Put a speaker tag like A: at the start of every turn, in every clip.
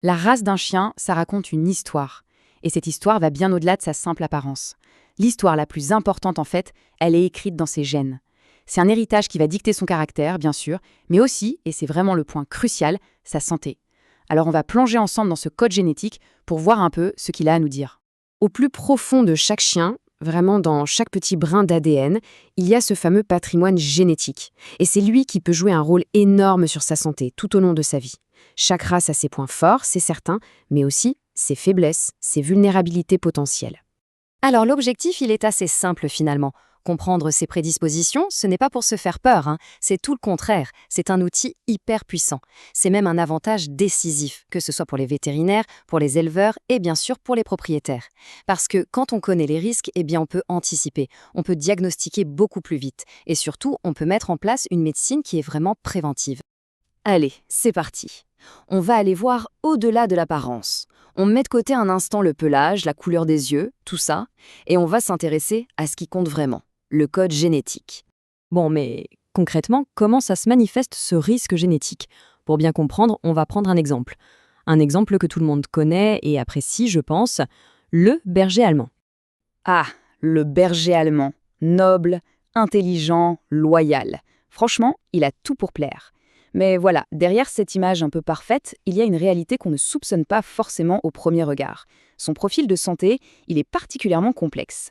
A: La race d'un chien, ça raconte une histoire. Et cette histoire va bien au-delà de sa simple apparence. L'histoire la plus importante, en fait, elle est écrite dans ses gènes. C'est un héritage qui va dicter son caractère, bien sûr, mais aussi, et c'est vraiment le point crucial, sa santé. Alors on va plonger ensemble dans ce code génétique pour voir un peu ce qu'il a à nous dire.
B: Au plus profond de chaque chien, vraiment dans chaque petit brin d'ADN, il y a ce fameux patrimoine génétique. Et c'est lui qui peut jouer un rôle énorme sur sa santé tout au long de sa vie. Chaque race a ses points forts, c'est certain, mais aussi ses faiblesses, ses vulnérabilités potentielles.
C: Alors l'objectif, il est assez simple finalement. Comprendre ses prédispositions, ce n'est pas pour se faire peur, c'est tout le contraire. C'est un outil hyper puissant. C'est même un avantage décisif, que ce soit pour les vétérinaires, pour les éleveurs et bien sûr pour les propriétaires. Parce que quand on connaît les risques, eh bien on peut anticiper, on peut diagnostiquer beaucoup plus vite et surtout on peut mettre en place une médecine qui est vraiment préventive. Allez, c'est parti. On va aller voir au-delà de l'apparence. On met de côté un instant le pelage, la couleur des yeux, tout ça, et on va s'intéresser à ce qui compte vraiment, le code génétique. Bon, mais concrètement, comment ça se manifeste ce risque génétique? Pour bien comprendre, on va prendre un exemple. Un exemple que tout le monde connaît et apprécie, je pense, le berger allemand.
A: Ah, le berger allemand. Noble, intelligent, loyal. Franchement, il a tout pour plaire. Mais voilà, derrière cette image un peu parfaite, il y a une réalité qu'on ne soupçonne pas forcément au premier regard. Son profil de santé, il est particulièrement complexe.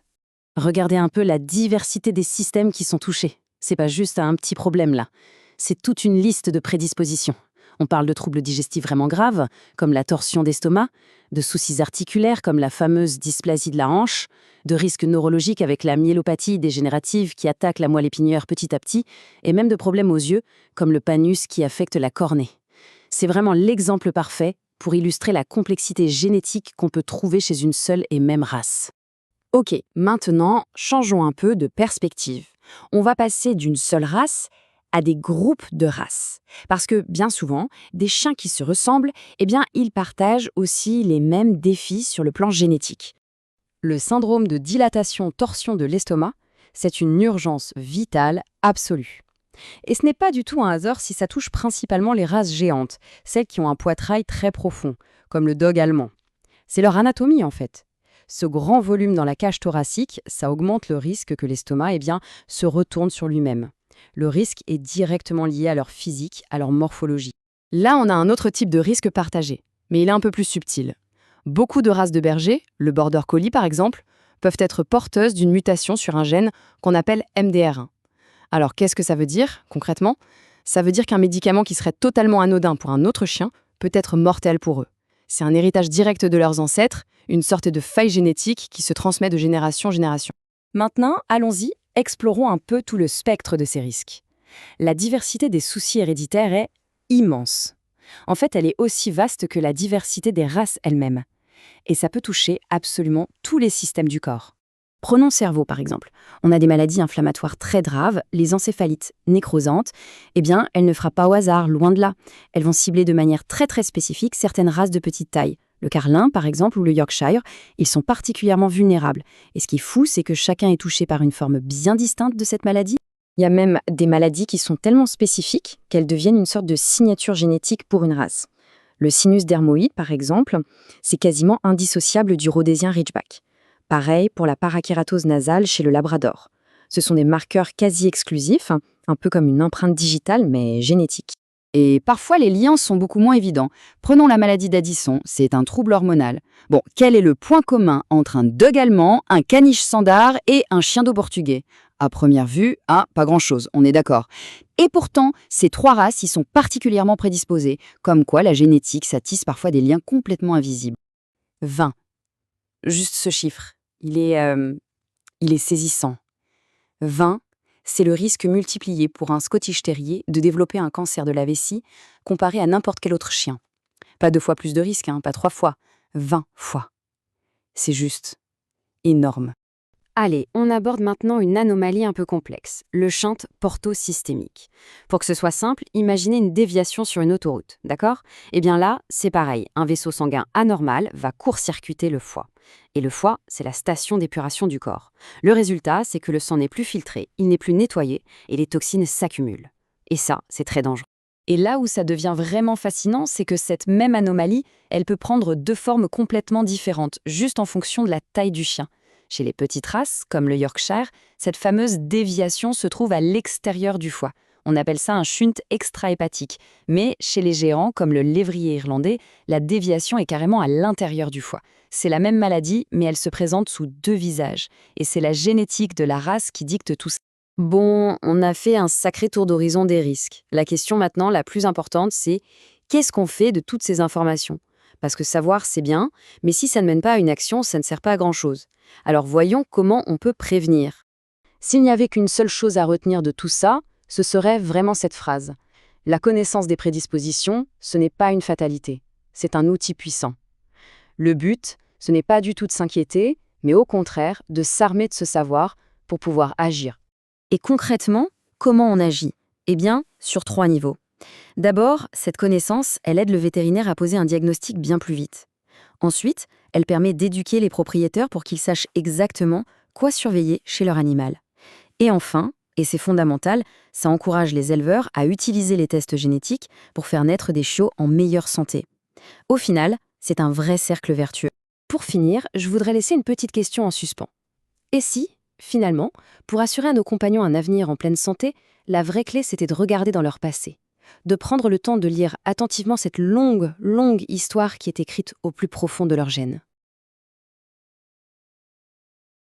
C: Regardez un peu la diversité des systèmes qui sont touchés. C'est pas juste un petit problème là. C'est toute une liste de prédispositions. On parle de troubles digestifs vraiment graves, comme la torsion d'estomac, de soucis articulaires comme la fameuse dysplasie de la hanche, de risques neurologiques avec la myélopathie dégénérative qui attaque la moelle épinière petit à petit, et même de problèmes aux yeux, comme le pannus qui affecte la cornée. C'est vraiment l'exemple parfait pour illustrer la complexité génétique qu'on peut trouver chez une seule et même race.
B: Ok, maintenant, changeons un peu de perspective. On va passer d'une seule race à des groupes de races. Parce que, bien souvent, des chiens qui se ressemblent, eh bien, ils partagent aussi les mêmes défis sur le plan génétique. Le syndrome de dilatation-torsion de l'estomac, c'est une urgence vitale absolue. Et ce n'est pas du tout un hasard si ça touche principalement les races géantes, celles qui ont un poitrail très profond, comme le dog allemand. C'est leur anatomie, en fait. Ce grand volume dans la cage thoracique, ça augmente le risque que l'estomac se retourne sur lui-même. Le risque est directement lié à leur physique, à leur morphologie. Là, on a un autre type de risque partagé, mais il est un peu plus subtil. Beaucoup de races de bergers, le border collie par exemple, peuvent être porteuses d'une mutation sur un gène qu'on appelle MDR1. Alors, qu'est-ce que ça veut dire, concrètement? Ça veut dire qu'un médicament qui serait totalement anodin pour un autre chien peut être mortel pour eux. C'est un héritage direct de leurs ancêtres, une sorte de faille génétique qui se transmet de génération en génération. Maintenant, allons-y, explorons un peu tout le spectre de ces risques. La diversité des soucis héréditaires est immense. En fait, elle est aussi vaste que la diversité des races elles-mêmes. Et ça peut toucher absolument tous les systèmes du corps. Prenons le cerveau, par exemple. On a des maladies inflammatoires très graves, les encéphalites nécrosantes. Eh bien, elle ne fera pas au hasard, loin de là. Elles vont cibler de manière très très spécifique certaines races de petite taille. Le carlin, par exemple, ou le Yorkshire, ils sont particulièrement vulnérables. Et ce qui est fou, c'est que chacun est touché par une forme bien distincte de cette maladie. Il y a même des maladies qui sont tellement spécifiques qu'elles deviennent une sorte de signature génétique pour une race. Le sinus dermoïde, par exemple, c'est quasiment indissociable du rhodésien Ridgeback. Pareil pour la parakératose nasale chez le labrador. Ce sont des marqueurs quasi exclusifs, un peu comme une empreinte digitale, mais génétique.
A: Et parfois, les liens sont beaucoup moins évidents. Prenons la maladie d'Addison, c'est un trouble hormonal. Bon, quel est le point commun entre un dog allemand, un caniche standard et un chien d'eau portugais? À première vue, pas grand-chose, on est d'accord. Et pourtant, ces trois races y sont particulièrement prédisposées, comme quoi la génétique, ça tisse parfois des liens complètement invisibles.
B: 20. Juste ce chiffre, il est saisissant. 20, c'est le risque multiplié pour un Scottish Terrier de développer un cancer de la vessie comparé à n'importe quel autre chien. Pas 2 fois plus de risque, pas 3 fois, 20 fois. C'est juste énorme. Allez, on aborde maintenant une anomalie un peu complexe, le shunt portosystémique. Pour que ce soit simple, imaginez une déviation sur une autoroute, d'accord? Eh bien là, c'est pareil, un vaisseau sanguin anormal va court-circuiter le foie. Et le foie, c'est la station d'épuration du corps. Le résultat, c'est que le sang n'est plus filtré, il n'est plus nettoyé et les toxines s'accumulent. Et ça, c'est très dangereux. Et là où ça devient vraiment fascinant, c'est que cette même anomalie, elle peut prendre deux formes complètement différentes, juste en fonction de la taille du chien. Chez les petites races, comme le Yorkshire, cette fameuse déviation se trouve à l'extérieur du foie. On appelle ça un shunt extrahépatique. Mais chez les géants, comme le lévrier irlandais, la déviation est carrément à l'intérieur du foie. C'est la même maladie, mais elle se présente sous deux visages. Et c'est la génétique de la race qui dicte tout ça. Bon, on a fait un sacré tour d'horizon des risques. La question maintenant, la plus importante, c'est qu'est-ce qu'on fait de toutes ces informations? Parce que savoir, c'est bien, mais si ça ne mène pas à une action, ça ne sert pas à grand-chose. Alors voyons comment on peut prévenir. S'il n'y avait qu'une seule chose à retenir de tout ça, ce serait vraiment cette phrase. La connaissance des prédispositions, ce n'est pas une fatalité. C'est un outil puissant. Le but, ce n'est pas du tout de s'inquiéter, mais au contraire, de s'armer de ce savoir pour pouvoir agir. Et concrètement, comment on agit? Eh bien, sur 3 niveaux. D'abord, cette connaissance, elle aide le vétérinaire à poser un diagnostic bien plus vite. Ensuite, elle permet d'éduquer les propriétaires pour qu'ils sachent exactement quoi surveiller chez leur animal. Et enfin, et c'est fondamental, ça encourage les éleveurs à utiliser les tests génétiques pour faire naître des chiots en meilleure santé. Au final, c'est un vrai cercle vertueux. Pour finir, je voudrais laisser une petite question en suspens. Et si, finalement, pour assurer à nos compagnons un avenir en pleine santé, la vraie clé c'était de regarder dans leur passé, de prendre le temps de lire attentivement cette longue, longue histoire qui est écrite au plus profond de leur gènes.